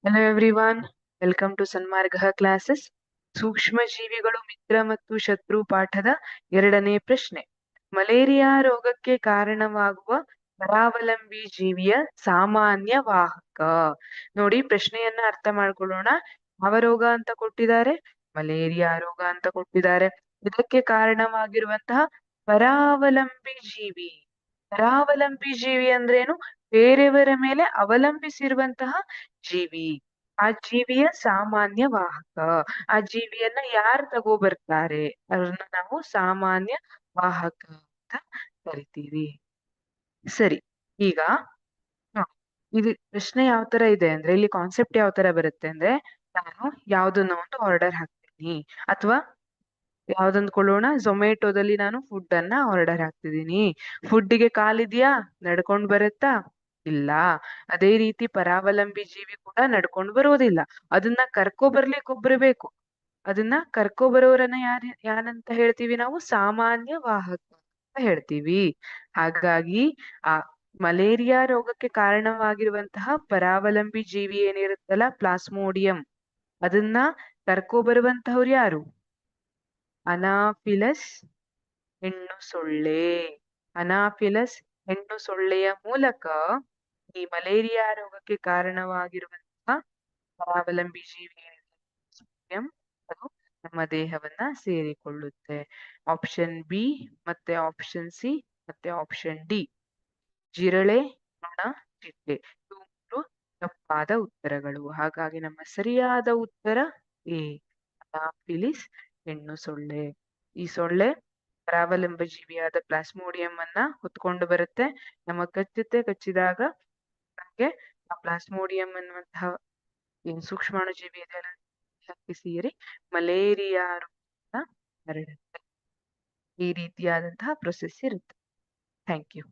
Hello everyone, welcome to Sanmarga classes. ಸೂಕ್ಷ್ಮ ಜೀವಿಗಳು ಮಿತ್ರ ಮತ್ತು ಶತ್ರು ಪಾಠದ 2ನೇ ಪ್ರಶ್ನೆ. ಮಲೇರಿಯಾ ರೋಗಕ್ಕೆ ಕಾರಣವಾಗುವ ಪರಾವಲಂಬಿ ಜೀವಿಯ ಸಾಮಾನ್ಯ ವಾಹಕ. ನೋಡಿ, ಪ್ರಶ್ನೆಯನ್ನ ಅರ್ಥ ಮಾಡ್ಕೊಳ್ಳೋಣ. ಯಾವ ರೋಗ ಅಂತ ಕೊಟ್ಟಿದ್ದಾರೆ? ಮಲೇರಿಯಾ ರೋಗ ಅಂತ ಕೊಟ್ಟಿದ್ದಾರೆ. ಇದಕ್ಕೆ ಕಾರಣವಾಗಿರುವಂತಹ ಪರಾವಲಂಬಿ ಜೀವಿ. ಪರಾವಲಂಬಿ ಜೀವಿ ಅಂದ್ರೇನು? ಬೇರೆಯವರ ಮೇಲೆ ಅವಲಂಬಿಸಿರುವಂತಹ ಜೀವಿ. ಆ ಜೀವಿಯ ಸಾಮಾನ್ಯ ವಾಹಕ. ಆ ಜೀವಿಯನ್ನ ಯಾರು ತಗೋ ಬರ್ತಾರೆ ಅವ್ರನ್ನ ನಾವು ಸಾಮಾನ್ಯ ವಾಹಕ ಅಂತ ಕರಿತೀವಿ. ಸರಿ, ಈಗ ನೋಡಿ, ಇದು ಪ್ರಶ್ನೆ ಯಾವ ತರ ಇದೆ ಅಂದ್ರೆ, ಇಲ್ಲಿ ಕಾನ್ಸೆಪ್ಟ್ ಯಾವ ತರ ಬರುತ್ತೆ ಅಂದ್ರೆ, ನಾನು ಯಾವ್ದನ್ನ ಒಂದು ಆರ್ಡರ್ ಹಾಕ್ತೀನಿ, ಅಥವಾ ಯಾವ್ದೊಂದ್ಕೊಳ್ಳೋಣ, ಝೊಮ್ಯಾಟೊದಲ್ಲಿ ನಾನು ಫುಡ್ ಅನ್ನ ಆರ್ಡರ್ ಹಾಕ್ತಿದೀನಿ. ಫುಡ್ಡಿಗೆ ಕಾಲಿದ್ಯಾ? ನಡ್ಕೊಂಡ್ ಬರುತ್ತಾ? ಇಲ್ಲ. ಅದೇ ರೀತಿ ಪರಾವಲಂಬಿ ಜೀವಿ ಕೂಡ ನಡ್ಕೊಂಡ್ ಬರೋದಿಲ್ಲ. ಅದನ್ನ ಕರ್ಕೊ ಬರ್ಲಿಕ್ಕೆ ಒಬ್ರು ಬೇಕು. ಅದನ್ನ ಕರ್ಕೊ ಬರೋರನ್ನ ಯಾರಂತ ಹೇಳ್ತೀವಿ ನಾವು? ಸಾಮಾನ್ಯ ವಾಹಕ ಅಂತ ಹೇಳ್ತೀವಿ. ಹಾಗಾಗಿ ಆ ಮಲೇರಿಯಾ ರೋಗಕ್ಕೆ ಕಾರಣವಾಗಿರುವಂತಹ ಪರಾವಲಂಬಿ ಜೀವಿ ಏನಿರುತ್ತಲ್ಲ, ಪ್ಲಾಸ್ಮೋಡಿಯಂ, ಅದನ್ನ ಕರ್ಕೊ ಬರುವಂತವ್ರು ಯಾರು? ಅನಾಫಿಲಸ್ ಹೆಣ್ಣು ಸೊಳ್ಳೆ. ಅನಾಫಿಲಸ್ ಹೆಣ್ಣು ಸೊಳ್ಳೆಯ ಮೂಲಕ ಈ ಮಲೇರಿಯಾ ರೋಗಕ್ಕೆ ಕಾರಣವಾಗಿರುವಂತಹ ಪರಾವಲಂಬಿ ಜೀವಿ ಅದು ನಮ್ಮ ದೇಹವನ್ನ ಸೇರಿಕೊಳ್ಳುತ್ತೆ. ಆಪ್ಷನ್ ಬಿ ಮತ್ತೆ ಆಪ್ಷನ್ ಸಿ ಮತ್ತೆ ಆಪ್ಷನ್ ಡಿ, ಜಿರಳೆ, ನೊಣ, ಚಿಟ್ಟೆ, ಇವು 3 ತಪ್ಪಾದ ಉತ್ತರಗಳು. ಹಾಗಾಗಿ ನಮ್ಮ ಸರಿಯಾದ ಉತ್ತರ ಎ, ಅನಾಫಿಲಿಸ್ ಹೆಣ್ಣು ಸೊಳ್ಳೆ. ಈ ಸೊಳ್ಳೆ ಪರಾವಲಂಬಿ ಜೀವಿಯಾದ ಪ್ಲಾಸ್ಮೋಡಿಯಂ ಅನ್ನ ಹೊತ್ಕೊಂಡು ಬರುತ್ತೆ. ನಮ್ಮ ಕಚ್ಚಿದಾಗ ನಮ್ಗೆ ಆ ಪ್ಲಾಸ್ಮೋಡಿಯಂ ಅನ್ನುವಂತಹ ಏನ್ ಸೂಕ್ಷ್ಮಾಣು ಜೀವಿ ಇದೆ ಸೇರಿ ಮಲೇರಿಯಾ ರೋಗ ಹರಡುತ್ತೆ. ಈ ರೀತಿಯಾದಂತಹ ಪ್ರೊಸೆಸ್ ಇರುತ್ತೆ. Thank you.